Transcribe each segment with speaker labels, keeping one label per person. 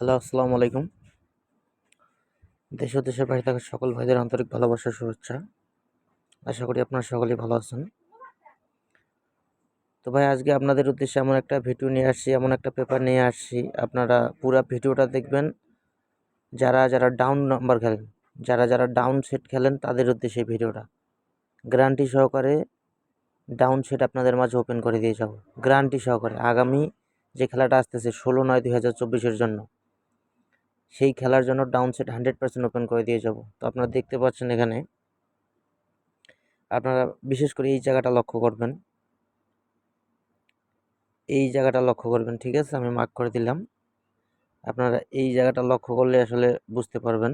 Speaker 1: Hello, আসসালামু আলাইকুম। দেশ ও দেশের বাইরে থাকা সকল ভাইদের আন্তরিক ভালোবাসা শুভেচ্ছা। আশা করি আপনারা সকলেই ভালো আছেন। তো ভাই আজকে আপনাদের উদ্দেশ্যে এমন একটা ভিডিও নিয়ে আসছি, এমন একটা পেপার নিয়ে আসছি, আপনারা পুরো ভিডিওটা দেখবেন। যারা ডাউন নাম্বার খেলেন, যারা ডাউন সেট খেলেন তাদের উদ্দেশ্যে এই ভিডিওটা। গ্যারান্টি সহকারে ডাউন সেট আপনাদের মাঝে ওপেন করে দিয়ে যাব। গ্যারান্টি সহকারে আগামী যে খেলাটা আসতেছে 16/9/2024 জন্য, সেই খেলার জন্য ডাউন সেট 100% ওপেন করে দিয়ে যাব। তো আপনারা দেখতে পাচ্ছেন এখানে, আপনারা বিশেষ করে এই জায়গাটা লক্ষ্য করবেন, ঠিক আছে? আমি মার্ক করে দিলাম। আপনারা এই জায়গাটা লক্ষ্য করলে আসলে বুঝতে পারবেন।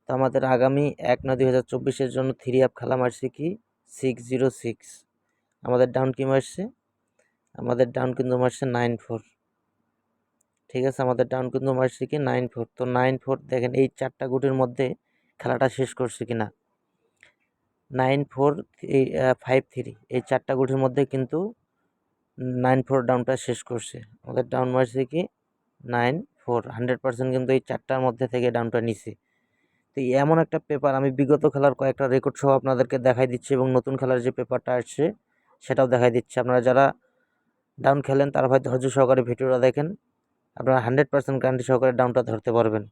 Speaker 1: তো আমাদের আগামী 1/9/2024 জন্য 3 আপ খেলা মারছে কি 606। আমাদের ডাউন কি মারছে? আমাদের ডাউন কিন্তু মারছে 94। ঠিক আছে, আমাদের ডাউন কিন্তু মারছে কি 94। তো 94 দেখেন এই 4টা গুটির মধ্যে খেলাটা শেষ করছে কিনা। 9453 এই 4টা গুটির মধ্যে কিন্তু 94 ডাউনটা শেষ করছে। আমাদের ডাউন মারছে কি 94, 100% কিন্তু এই 4টার মধ্যে থেকে ডাউনটা নিছে। তো এমন একটা পেপার আমি বিগত খেলার কয়েকটা রেকর্ড সহ আপনাদেরকে দেখাই দিচ্ছি, এবং নতুন খেলার যে পেপারটা আসছে সেটাও দেখাই দিচ্ছি। আপনারা যারা ডাউন খেলেন তারা ভাই ধৈর্য সহকারে ভিডিওটা দেখেন, আপনারা 100% গ্যারান্টি সহকারে ডাউনটা ধরতে পারবেন।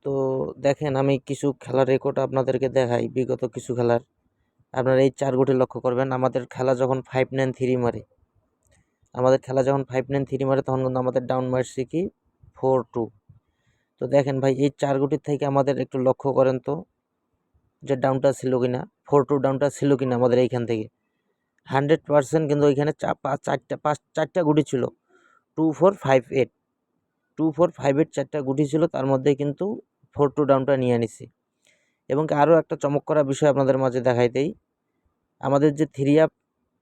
Speaker 1: তো দেখেন, আমি কিছু খেলার রেকর্ড আপনাদেরকে দেখাই, বিগত কিছু খেলার। আপনারা এই 4 গুটি লক্ষ্য করবেন। আমাদের খেলা যখন 593 মারে, তখন কিন্তু আমাদের ডাউন মারছে কি 42। তো দেখেন ভাই, এই 4 গুটির থেকে আমাদের একটু লক্ষ্য করেন তো যে ডাউনটা ছিল কিনা, 42 ডাউনটা ছিল কিনা আমাদের এইখান থেকে। 100% কিন্তু ওইখানে চারটা গুটি ছিল। 2458 চারটা গুটি ছিল, তার মধ্যে কিন্তু 42 ডাউনটা নিয়ে আনিছি। এবং আরও একটা চমক করা বিষয় আপনাদের মাঝে দেখাই দেই। আমাদের যে 3 আপ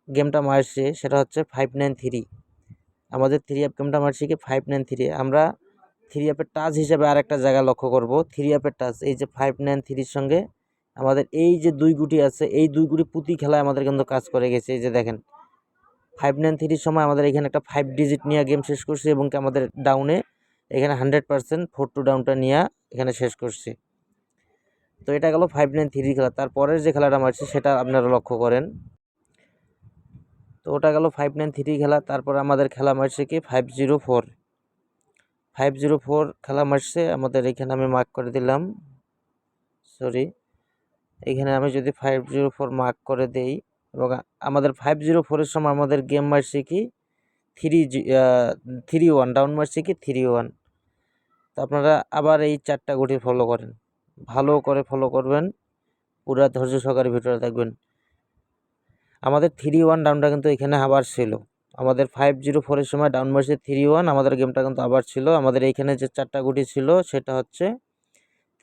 Speaker 1: গেমটা মারছে সেটা হচ্ছে 593। আমাদের 3 আপ গেমটা মারছে কি 593। আমরা 3 আপের টাচ হিসেবে আর একটা জায়গা লক্ষ্য করব। 3 আপের টাচ এই যে 593-র সঙ্গে আমাদের এই যে 2 গুটি আছে, এই 2 গুটি প্রতি খেলায় আমাদের কিন্তু কাজ করে গেছে। এই যে দেখেন, 593-র সময় আমাদের এখানে একটা 5 ডিজিট নিয়ে গেম শেষ করছে, এবং আমাদের ডাউনে এখানে 100% 42 ডাউনটা নিয়ে এখানে শেষ করছে। তো এটা গেল 593 খেলা। তারপরের যে খেলাটা মারছে সেটা আপনারা লক্ষ্য করেন। তো ওটা গেল 593 খেলা। তারপর আমাদের খেলা মারছে কি 504 খেলা মারছে আমাদের। এখানে আমি মার্ক করে দিলাম, সরি, এখানে আমি যদি 504 মার্ক করে দেই, এবং আমাদের 504-এর সময় আমাদের গেম মারছে কি 3-1 ডাউন মারছে কি 3-1। তো আপনারা আবার এই 4টা গুটি ফলো করেন, ভালো করে ফলো করবেন, পুরা ধৈর্য সহকারে ভিডিওটা দেখবেন। আমাদের 3-1 ডাউনটা কিন্তু এখানে আবার ছিল। আমাদের 504-এর সময় ডাউন মারছে 3-1, আমাদের গেমটা কিন্তু আবার ছিল। আমাদের এইখানে যে 4টা গুটি ছিল সেটা হচ্ছে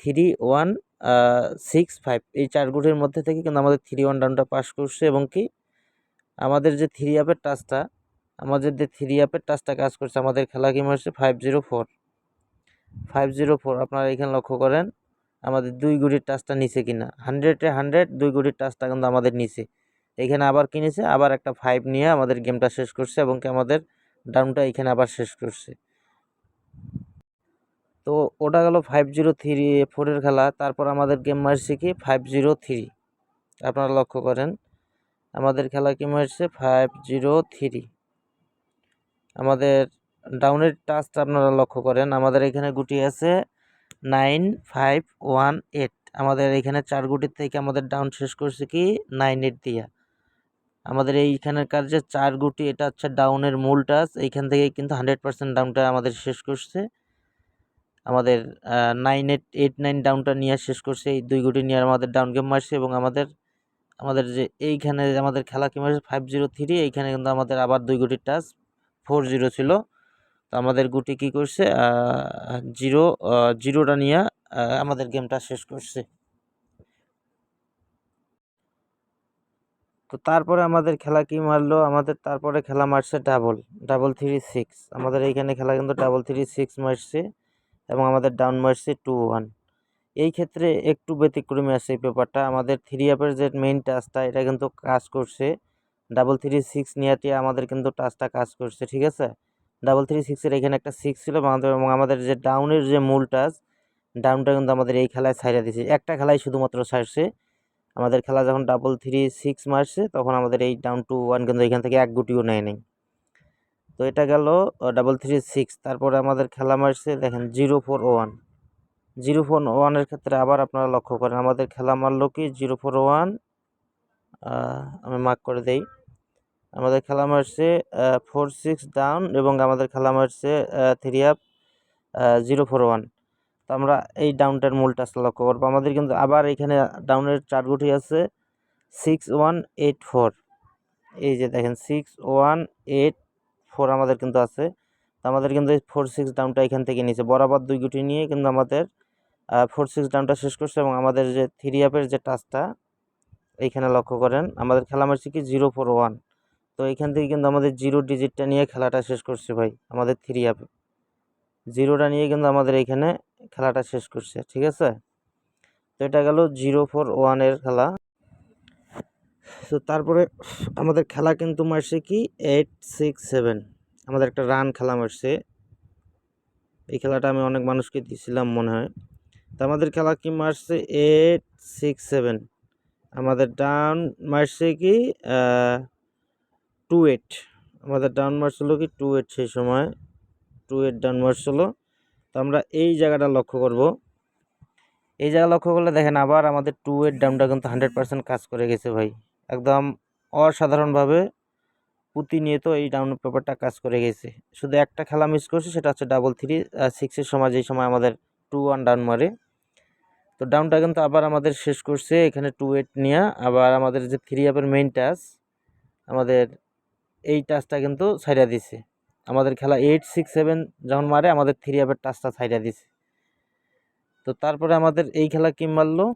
Speaker 1: 3-1-6-5। এই 4 গুটির মধ্যে থেকে কিন্তু আমাদের 3-1 ডাউনটা পাস করছে। এবং কি আমাদের যে 3 আপের টাচটা, কাজ করছে। আমাদের খেলা কি মারছে 504। আপনারা এখানে লক্ষ্য করেন আমাদের 2 গুটির টাচটা নিচে কিনা। 100-এ 100 2 গুটির টাচটা কিন্তু আমাদের নিচে। এখানে আবার কিনেছে, আবার একটা 5 নিয়ে আমাদের গেমটা শেষ করছে, এবং কি আমাদের ডাউনটা এখানে আবার শেষ করছে। তো ওটা গেল 504-এর খেলা। তারপর আমাদের গেম মারছে কি 503। আপনারা লক্ষ্য করেন আমাদের খেলা কি মারছে 503। আমাদের ডাউনের টাচটা আপনারা লক্ষ্য করেন, আমাদের এখানে গুটি আছে 9518। আমাদের এখানে 4 গুটির থেকে আমাদের ডাউন শেষ করছে কি 98 দিয়া। আমাদের এইখানকার যে 4 গুটি, এটা হচ্ছে ডাউনের মূল টাচ। এইখান থেকে কিন্তু 100% ডাউনটা আমাদের শেষ করছে। আমাদের 9889 ডাউনটা নিয়ে শেষ করছে। এই 2 গুটি নিয়ে আমাদের ডাউন গেম মারছে। এবং আমাদের আমাদের যে এইখানে আমাদের খেলা কি মারছে 503, এইখানে কিন্তু আমাদের আবার 2 গুটির টাচ 40 ছিল। তো আমাদের গুটি কি করছে জিরোটা নিয়ে আমাদের গেমটা শেষ করছে। তো তারপরে আমাদের খেলা কি মারলো, আমাদের তারপরে খেলা মারছে 336। আমাদের এইখানে খেলা কিন্তু 336 মারছে, এবং আমাদের ডাউন মারছে 21। এই ক্ষেত্রে একটু ব্যতিক্রমী আছে এই পেপারটা। আমাদের 3 আপের যে মেইন টাচটা, এটা কিন্তু কাজ করছে। 336 নিয়াটি আমাদের কিন্তু টাচটা কাজ করছে, ঠিক আছে। 336-এর এখানে একটা 6 ছিল এবং আমাদের যে ডাউনের যে মূল টাচ, ডাউনটা কিন্তু আমাদের এই খেলায় ছাইড়া দিয়েছে, একটা খেলায় শুধুমাত্র ছাড়ছে। আমাদের খেলা যখন 336 মারছে তখন আমাদের এই ডাউন টু 1 কিন্তু এখান থেকে এক গুটিও নেয় নাই। তো এটা গেল 336। তারপরে আমাদের খেলা মারছে দেখেন 041। 041-এর ক্ষেত্রে আবার আপনারা লক্ষ্য করেন আমাদের খেলা মারলো কি 041, আমি মার্ক করে দেই। আমাদের খেলা মারছে 46 ডাউন এবং আমাদের খেলা মারছে 3 আপ 041। তো আমরা এই ডাউনটার মূল টাচটা লক্ষ্য করবো। আমাদের কিন্তু আবার এখানে ডাউনের 4 গুটি আছে 6184। এই যে দেখেন 6184 আমাদের কিন্তু আছে। তো আমাদের কিন্তু 46 ডাউনটা এখান থেকে নিচে বরাবর 2 গুটি নিয়ে কিন্তু আমাদের 46 ডাউনটা শেষ করছে এবং আমাদের যে 3 আপের যে টাচটা এইখানে লক্ষ্য করেন আমাদের খেলা মারছে কি 041। তো এখান থেকে কিন্তু আমাদের 0 ডিজিটটা নিয়ে খেলাটা শেষ করছে ভাই, আমাদের 3 আপে 0টা নিয়ে কিন্তু আমাদের এইখানে খেলাটা শেষ করছে, ঠিক আছে। তো এটা গেল 041-এর খেলা। তো তারপরে আমাদের খেলা কিন্তু মারছে কি 867, আমাদের একটা রান খেলা মারছে। এই খেলাটা আমি অনেক মানুষকে দিয়েছিলাম মনে হয়। তো আমাদের খেলা কি মারছে 867, আমাদের ডাউন মারছে কি 28। আমাদের ডাউন মারছিল কি 28, সেই সময় 28 ডাউন মারছিল। তো আমরা এই জায়গাটা লক্ষ্য করব। এই জায়গা লক্ষ্য করলে দেখেন আবার আমাদের 28 ডাউনটা কিন্তু 100% কাজ করে গেছে ভাই, একদম অসাধারণভাবে প্রতিনিয়ত এই ডাউন পেপারটা কাজ করে গেছে। শুধু একটা খেলা মিস করছে, সেটা হচ্ছে 336-এর সময়, যেই সময় আমাদের 2-1 ডাউন মারে। তো ডাউনটা কিন্তু আবার আমাদের শেষ করছে এখানে 28 নিয়ে। আবার আমাদের যে 3 আপের মেইন টাচ, আমাদের এই টাচটা কিন্তু ছাইড়া দিছে। আমাদের খেলা 867 যখন মারে আমাদের 3 আপের টাচটা ছাইড়া দিছে। তো তারপরে আমাদের এই খেলা কি মারলো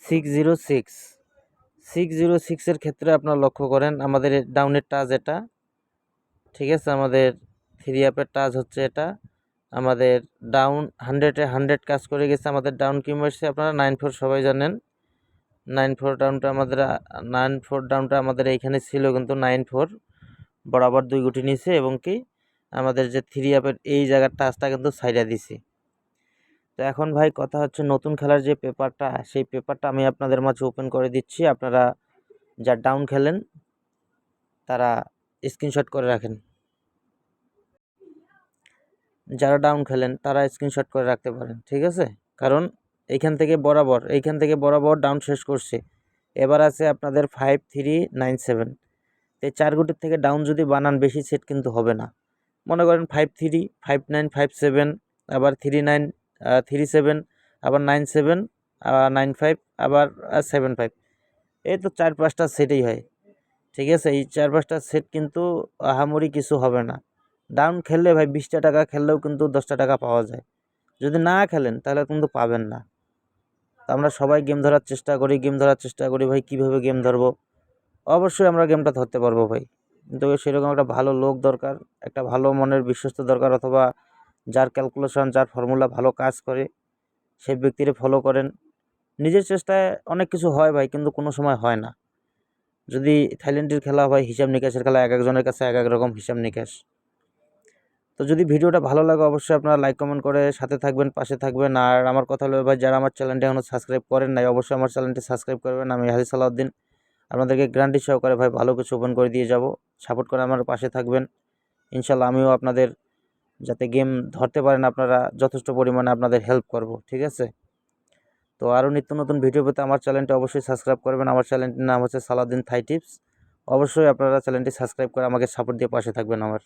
Speaker 1: 606। 606-এর ক্ষেত্রে আপনারা লক্ষ্য করেন আমাদের ডাউনের টাচ এটা, ঠিক আছে। আমাদের 3 আপের টাচ হচ্ছে এটা। আমাদের ডাউন 100-এ 100 কাজ করে গেছে। আমাদের ডাউন কি মারছে আপনারা 94, সবাই জানেন 94 ডাউনটা আমাদের 94 ডাউনটা আমাদের এইখানে ছিল কিন্তু 94 বরাবর 2 গুটি নিছে এবং কি আমাদের যে 3 আপের এই জায়গার টাচটা কিন্তু ছাইড়া দিছি। তো এখন ভাই কথা হচ্ছে নতুন খেলার যে পেপারটা, সেই পেপারটা আমি আপনাদের মাঝে ওপেন করে দিচ্ছি। আপনারা যা ডাউন খেলেন তারা স্ক্রিনশট করে রাখেন, যারা ডাউন খেলেন তারা স্ক্রিনশট করে রাখতে পারেন, ঠিক আছে। কারণ এইখান থেকে বরাবর ডাউন শেষ করছে। এবার আছে আপনাদের 5397। এই 4 গুটির থেকে ডাউন যদি বানান বেশি সেট কিন্তু হবে না। মনে করেন 53, 5957, আবার 3937, আবার 97, আবার 95, আবার 75। এই তো 4-5টা সেটই হয়, ঠিক আছে। এই 4-5টা সেট কিন্তু আহামরি কিছু হবে না। ডাউন খেললে ভাই 20টা টাকা খেললেও কিন্তু 10টা টাকা পাওয়া যায়। যদি না খেলেন তাহলে কিন্তু পাবেন না। তো আমরা সবাই গেম ধরার চেষ্টা করি ভাই, কীভাবে গেম ধরবো। অবশ্যই আমরা গেমটা ধরতে পারবো ভাই, কিন্তু সেরকম একটা ভালো লোক দরকার, একটা ভালো মনের বিশ্বস্ত দরকার, অথবা যার ক্যালকুলেশন, যার ফর্মুলা ভালো কাজ করে সেই ব্যক্তিরে ফলো করেন। নিজের চেষ্টায় অনেক কিছু হয় ভাই, কিন্তু কোনো সময় হয় না। যদি থাইল্যান্ডের খেলা হয়, হিসাব নিকাশের খেলা, এক একজনের কাছে এক এক রকম হিসাব নিকাশ। তো যদি ভিডিওটা ভালো লাগে অবশ্যই আপনারা লাইক কমেন্ট করে সাথে থাকবেন, পাশে থাকবেন। আর আমার কথা হলো ভাই, যারা আমার চ্যানেলটি এখনও সাবস্ক্রাইব করেন নাই অবশ্যই আমার চ্যানেলটি সাবস্ক্রাইব করবেন। আমি হাজি সালাউদ্দিন আপনাদেরকে গ্যারান্টি সহকারে ভাই ভালো কিছু ওপেন করে দিয়ে যাব। সাপোর্ট করে আমার পাশে থাকবেন, ইনশাল্লাহ আমিও আপনাদের যাতে গেম ধরতে পারেন আপনারা যথেষ্ট পরিমাণে আপনাদের হেল্প করব, ঠিক আছে। তো আরও নিত্য নতুন ভিডিও পেতে আমার চ্যানেলটি অবশ্যই সাবস্ক্রাইব করবেন। আমার চ্যানেলটির নাম হচ্ছে সালাউদ্দিন থাই টিপস। অবশ্যই আপনারা চ্যানেলটি সাবস্ক্রাইব করে আমাকে সাপোর্ট দিয়ে পাশে থাকবেন আমার।